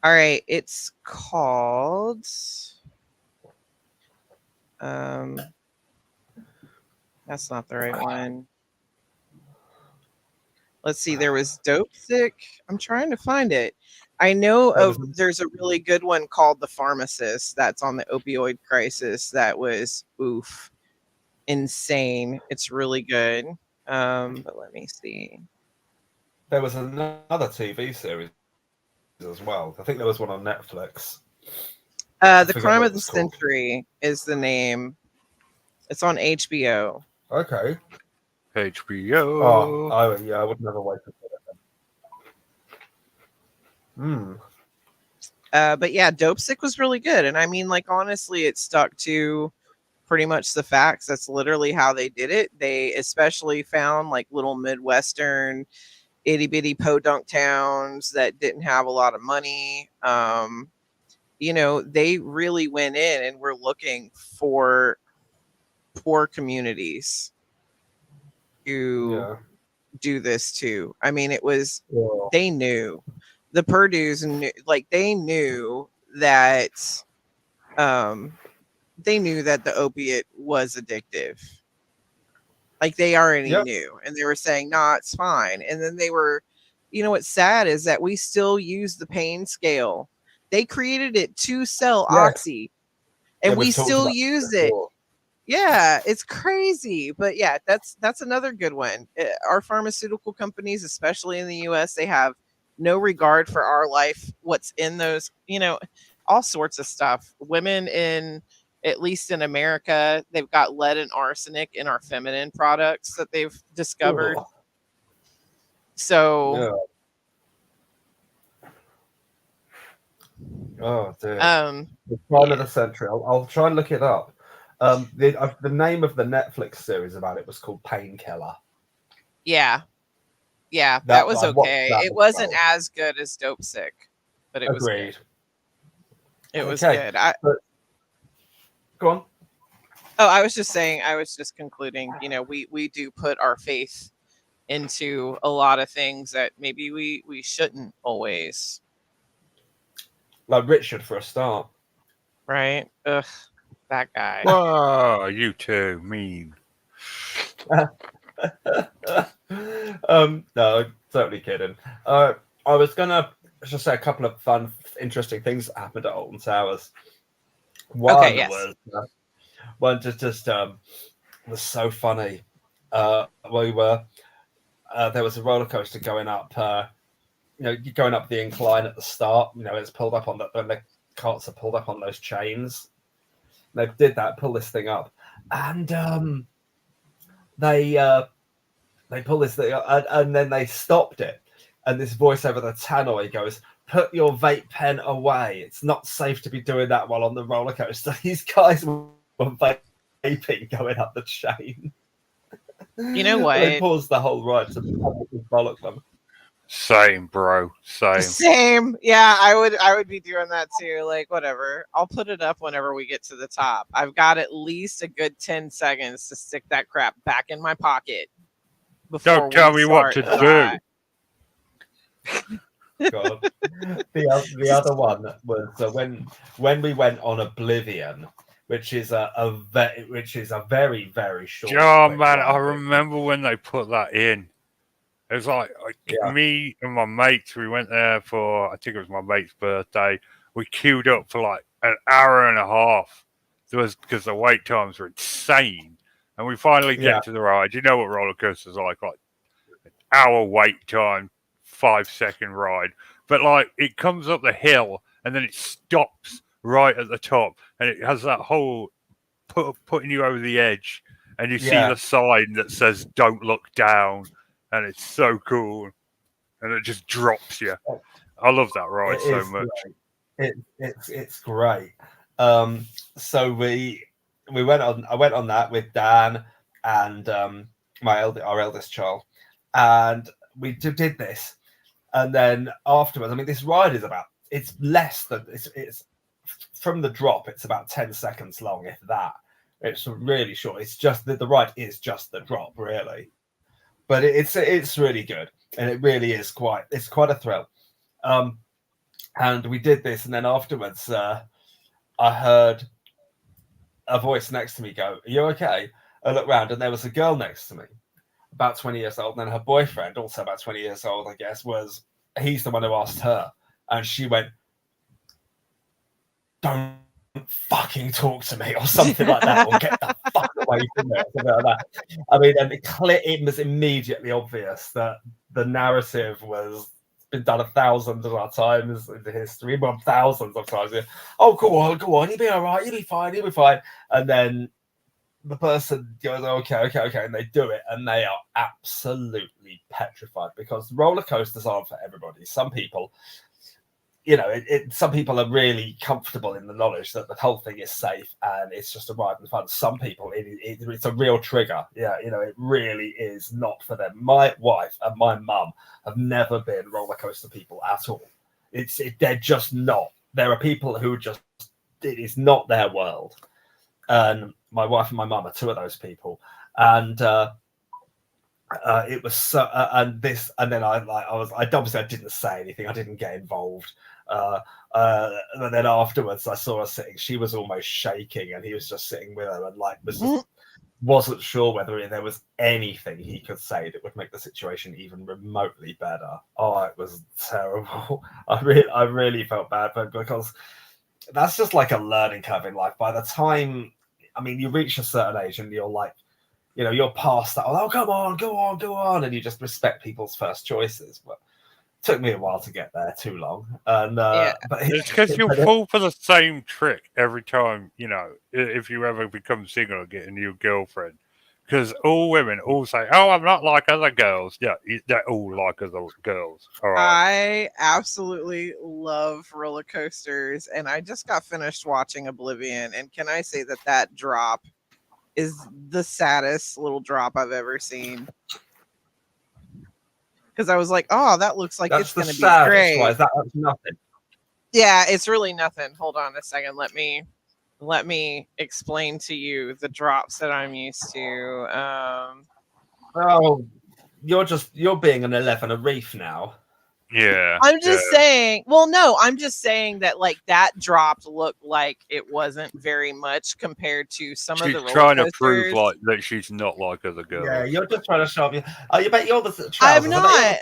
All right, it's called that's not the right one. Let's see, there was Dope Sick. I'm trying to find it. I know there's a really good one called The Pharmacist that's on the opioid crisis that was insane. It's really good. But let me see. There was another TV series as well. I think there was one on Netflix. The Crime of the Century is the name. It's on HBO. Okay. HBO. Oh, I would never wait for that. But yeah, Dope Sick was really good. And I mean, honestly, it stuck to pretty much the facts. That's literally how they did it. They especially found little Midwestern itty bitty podunk towns that didn't have a lot of money. They really went in and were looking for poor communities to do this too. I mean, it was they knew the Purdues knew, they knew that the opiate was addictive. They already knew, and they were saying, "Nah, it's fine." And then they were, what's sad is that we still use the pain scale. They created it to sell Oxy, and we still use it. Yeah, it's crazy. But yeah, that's another good one. Our pharmaceutical companies, especially in the US, they have no regard for our life, what's in those, all sorts of stuff. Women at least in America, they've got lead and arsenic in our feminine products that they've discovered. Ooh. So oh dear. The Crime of the Century. I'll try and look it up. The name of the Netflix series about it was called Painkiller. Yeah, that was okay. It wasn't as good as Dope Sick, but it was good. It was good. Go on. Oh, I was just concluding. We do put our faith into a lot of things that maybe we shouldn't always. Like Richard, for a start. Right. Ugh. That guy. Whoa, you two mean. No, totally kidding. I was gonna just say a couple of fun, interesting things that happened at Alton Towers. One was so funny. We were there was a roller coaster going up. Going up the incline at the start. It's pulled up on the carts are pulled up on those chains. They did that, pull this thing up, and they pull this thing up, and then they stopped it. And this voice over the tannoy goes, "Put your vape pen away. It's not safe to be doing that while on the roller coaster." These guys were vaping going up the chain. You know what? They paused the whole ride to bollock them. Same, bro. Same. Yeah, I would be doing that too. Whatever. I'll put it up whenever we get to the top. I've got at least a good 10 seconds to stick that crap back in my pocket. Don't tell me what to do. God. The other one was when we went on Oblivion. which is a very very short. Oh quick man, I ride. remember when they put that in. It was like Yeah. me and my mates. We went there for, I think it was my mate's birthday. We queued up for like an hour and a half. There was because the wait times were insane, and we finally Yeah. get to the ride. You know what roller coasters are like hour wait time, 5 second ride. But like it comes up the hill and then it stops right at the top, and it has that whole putting you over the edge, and you see Yeah. the sign that says "Don't look down," and it's so cool, and it just drops you. I love that ride It so is much. great. It's great. So we went on. I went on that with Dan and our eldest child, and we did this. And then afterwards, I mean, this ride is about. It's less than it's from the drop. It's about 10 seconds long, if that. It's really short. It's just the ride is just the drop, really. But it's really good, and it really is quite. It's quite a thrill. And we did this, and then afterwards, I heard a voice next to me go, "Are you okay?" I looked round, and there was a girl next to me, about 20 years old, and then her boyfriend, also about 20 years old, I guess, he's the one who asked her, and she went, "Don't fucking talk to me," or something like that, or "Get the fuck away from me," or something like that. I mean, and it was immediately obvious that the narrative was been done 1,000 of times in the history, well, thousands of times. Oh, go on, you'll be all right, you'll be fine. And then the person goes, okay, and they do it, and they are absolutely petrified because roller coasters aren't for everybody. Some people, some people are really comfortable in the knowledge that the whole thing is safe and it's just a ride and fun. Some people, it's a real trigger. Yeah, it really is not for them. My wife and my mum have never been roller coaster people at all. They're just not. There are people who it is not their world. And my wife and my mum are two of those people. And it was so, and then I obviously I didn't say anything. I didn't get involved. And then afterwards, I saw her sitting. She was almost shaking, and he was just sitting with her, and wasn't sure whether there was anything he could say that would make the situation even remotely better. Oh, it was terrible. I really felt bad for him because that's just like a learning curve in life. By the time, I mean, you reach a certain age, and you're like, you're past that. Oh, come on, go on, and you just respect people's first choices. But it took me a while to get there, too long. And but it's because you fall for the same trick every time. If you ever become single or get a new girlfriend, because all women all say, "Oh, I'm not like other girls." Yeah, they're all like other girls. All right. I absolutely love roller coasters, and I just got finished watching Oblivion, and can I say that drop is the saddest little drop I've ever seen. Because I was like, "Oh, that looks like it's going to be great." Why is that? That's nothing. Yeah, it's really nothing. Hold on a second. Let me explain to you the drops that I'm used to. Oh, you're being an 11 a reef now. Yeah. I'm just saying. Well, no, I'm just saying that that dropped looked like it wasn't very much compared to some of the roller trying coasters. to prove that she's not like other girls. Yeah, you're just trying to show me. Oh, you bet you're the trousers. I'm not.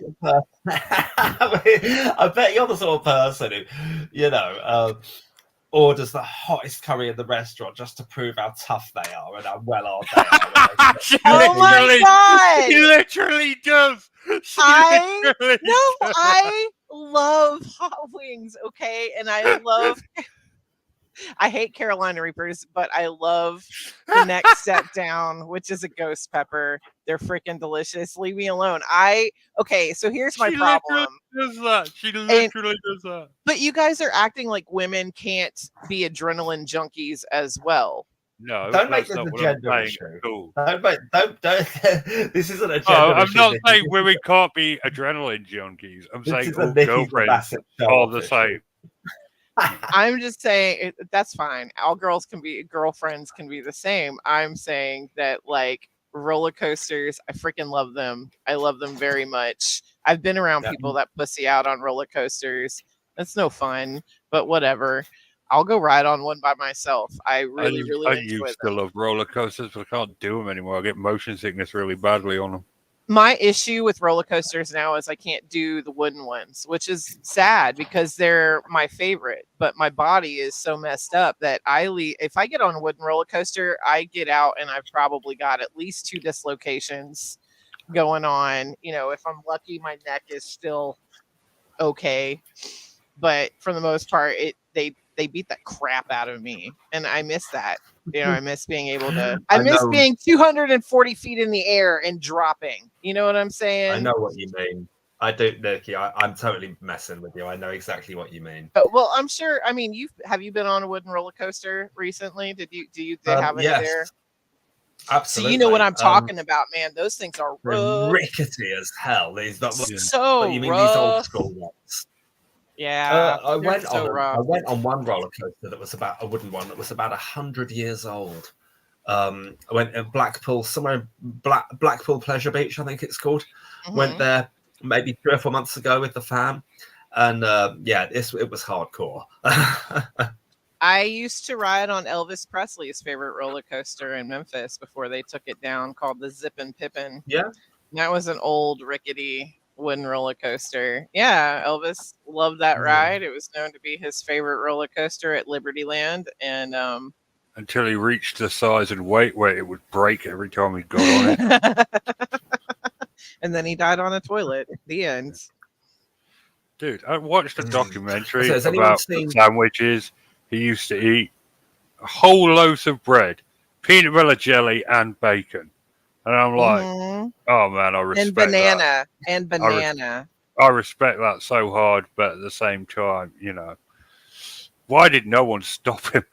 I bet you're the sort of person who, orders the hottest curry in the restaurant just to prove how tough they are and how well are they are. Oh my god! He literally does. I love hot wings, okay, and I hate Carolina Reapers, but I love the next step down, which is a ghost pepper. They're freaking delicious. Leave me alone. Okay, so here's my problem. She literally does that. But you guys are acting like women can't be adrenaline junkies as well. No, don't make this a gender issue. Cool. Don't. This isn't a gender I'm issue. not saying women can't be adrenaline junkies. I'm saying all girlfriends are the same. I'm just saying that's fine. All girlfriends can be the same. I'm saying that roller coasters, I freaking love them. I love them very much. I've been around people that pussy out on roller coasters. That's no fun, but whatever. I'll go ride on one by myself. I really, I really enjoy used them. to love roller coasters, but I can't do them anymore. I get motion sickness really badly on them. My issue with roller coasters now is I can't do the wooden ones, which is sad because they're my favorite. But my body is so messed up that if I get on a wooden roller coaster, I get out and I've probably got at least 2 dislocations going on. If I'm lucky, my neck is still okay, but for the most part, they beat the crap out of me, and I miss that. I miss being able to. I miss know. being 240 feet in the air and dropping. You know what I'm saying? I know what you mean. I do, Nikki. I'm totally messing with you. I know exactly what you mean. Well, I'm sure. I mean, have you been on a wooden roller coaster recently? Do you have any Yes, there? absolutely. So you know what I'm talking about, man. Those things are They're rough. rickety as hell. These not. Yeah. So But you mean rough. these old school ones? Yeah, I they're went so on. rough. I went on one roller coaster that was about a wooden one that was about 100 years old. I went in Blackpool, somewhere in Blackpool Pleasure Beach, I think it's called. Went Mhm. there maybe 3 or 4 months ago with the fam, and it was hardcore. I used to ride on Elvis Presley's favorite roller coaster in Memphis before they took it down, called the Zippin' Pippin. Yeah. That was an old rickety wooden roller coaster. Yeah, Elvis loved that Yeah. ride. It was known to be his favorite roller coaster at Libertyland, and Until he reached the size and weight where it would break every time he got on it. and then he died on a toilet. The end. Dude, I watched a documentary So has anyone about seen- the sandwiches he used to eat. A whole loaf of bread, peanut butter jelly, and bacon. And I'm like, Mhm. oh man, I respect And banana. that. And banana. I respect that so hard, but at the same time, why did no one stop him?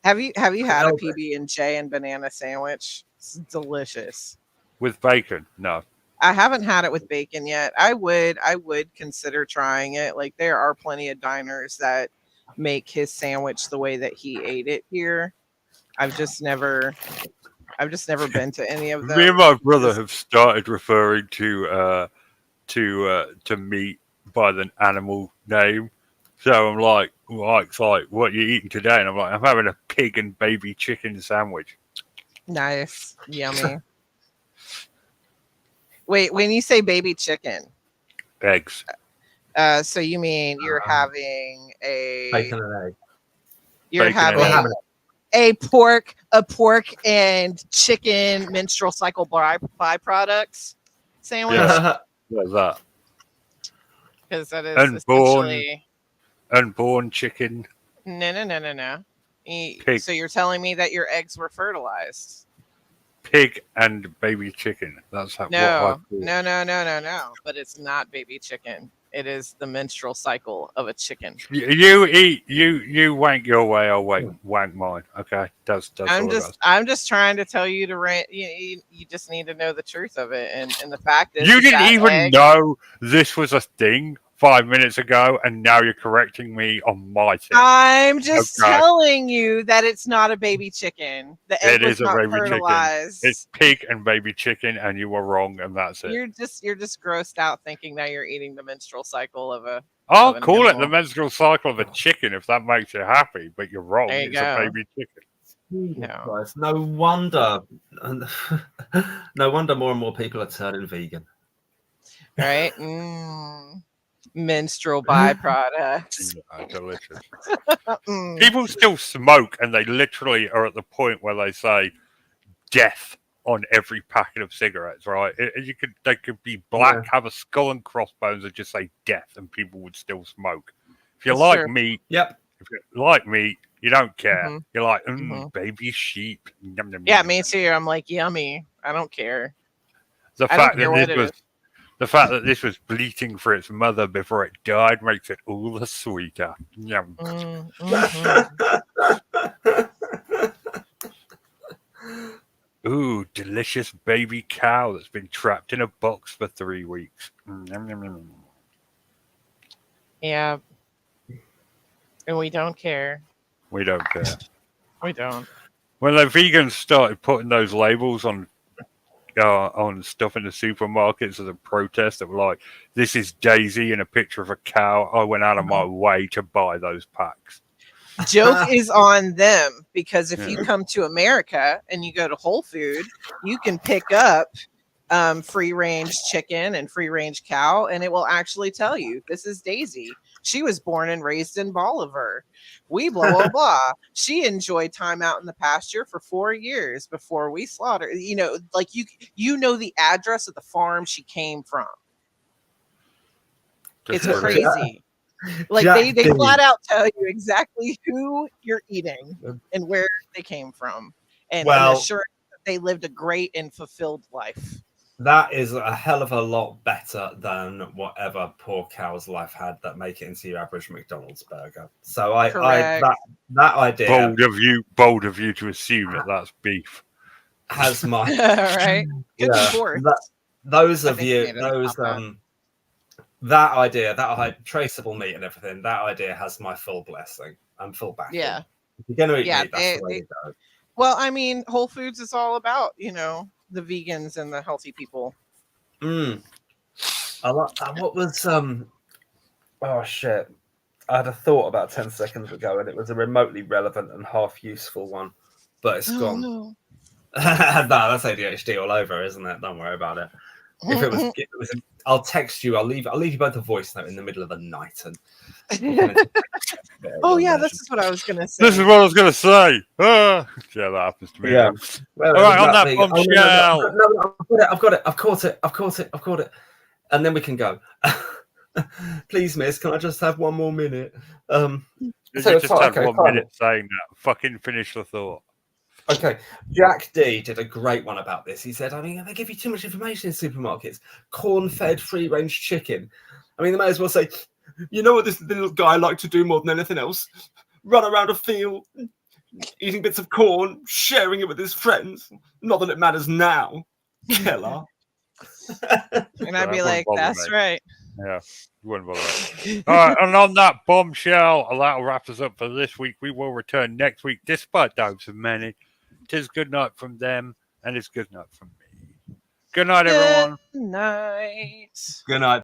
Have you had a Elvis. PB&J and banana sandwich? It's delicious. With bacon? No. I haven't had it with bacon yet. I would consider trying it. Like there are plenty of diners that make his sandwich the way that he ate it here. I've just never been to any of them. Me and my brother Just- have started referring to meat by the animal name. So I'm like, Mike's like, what are you eating today? And I'm like, I'm having a pig and baby chicken sandwich. Nice. Yummy. Wait, when you say baby chicken, Eggs. so you mean you're having Bacon and egg. you're bacon and having egg. a pork and chicken menstrual cycle byproducts sandwich? Yeah. What's that? Because that is Unborn. essentially Unborn chicken. no. Pig. So you're telling me that your eggs were fertilized? Pig and baby chicken. That's how, what I No, call it. no. But it's not baby chicken. It is the menstrual cycle of a chicken. You eat, you wank your way, I'll wank mine. Okay, that's I'm all I'm just trying to tell you to rant. You just need to know the truth of it, and the fact is, You is didn't that even egg- know this was a thing 5 minutes ago, and now you're correcting me on my thing. I'm just Okay. telling you that it's not a baby chicken. The egg It was is a not baby chicken. fertilized. It's pig and baby chicken, and you were wrong, and that's it. You're just grossed out thinking that you're eating the menstrual cycle of a. I'll of an call it animal. the menstrual cycle of a chicken if that makes you happy, but you're wrong. There you It's go. a baby chicken. No. Christ, no wonder. No wonder more and more people are turning vegan. Right? Menstrual byproducts. Delicious. Mm. People still smoke, and they literally are at the point where they say death on every packet of cigarettes, right? They could be black, Yeah. have a skull and crossbones, and just say death, and people would still smoke. If you That's like true. meat, Yep. you don't care. Mhm. You're like, Mhm. baby sheep. Yum, yum, Yeah, yum. me too. I'm like, yummy. I don't care. The I don't fact care that what this it was is. the fact that this was bleating for its mother before it died makes it all the sweeter. Yum. Mhm. Ooh, delicious baby cow that's been trapped in a box for 3 weeks. Yum, yum, yum. Yeah. And we don't care. We don't care. We don't. When the vegans started putting those labels on stuff in the supermarkets as a protest that were like, "This is Daisy" and a picture of a cow, I went out of my way to buy those packs. Joke is on them, because if you Yeah. come to America and you go to Whole Food, you can pick up free range chicken and free range cow, and it will actually tell you this is Daisy. She was born and raised in Bolivar. We blah blah blah. She enjoyed time out in the pasture for 4 years before we slaughtered. You know, like you know the address of the farm she came from. Just It's brilliant. crazy. Like Jack they D. flat out tell you exactly who you're eating and where they came from, and Well- assure that they lived a great and fulfilled life. That is a hell of a lot better than whatever poor cow's life had that make it into your average McDonald's burger. So Correct. that idea Bold of you to assume that that's beef. has my Right? Good Yeah, sport. those I of think you, we made it those about that. that idea, traceable meat and everything, that idea has my full blessing and full backing. Yeah. If you're going to eat Yeah, meat, that's the way to go. Well, I mean, Whole Foods is all about, you know, the vegans and the healthy people. I like what was oh shit. I had a thought about 10 seconds ago and it was a remotely relevant and half useful one, but it's gone. No. No, that's ADHD all over, isn't it? Don't worry about it. If it was, I'll text you. I'll leave you both a voice note in the middle of the night. And Oh yeah, this is what I was gonna say. This is what I was going to say. Ah. Yeah, that happens to me. Yeah. Well, All right, on that exactly. bombshell. No, I've got it. I've caught it. And then we can go. Please, miss, can I just have one more minute? You So, just had okay, 1 fine. minute saying that. Fucking finish the thought. Okay, Jack D did a great one about this. He said, I mean, they give you too much information in supermarkets. Corn-fed free-range chicken. I mean, they may as well say, you know what this little guy liked to do more than anything else? Run around a field, eating bits of corn, sharing it with his friends. Not that it matters now, killer. And I'd be That like, wouldn't bother that's me. right. Yeah, you wouldn't bother. All right, and on that bombshell, that'll wrap us up for this week. We will return next week, despite doubts of many. 'Tis good night from them, and it's good night from me. Good night, everyone. Good night. Good night.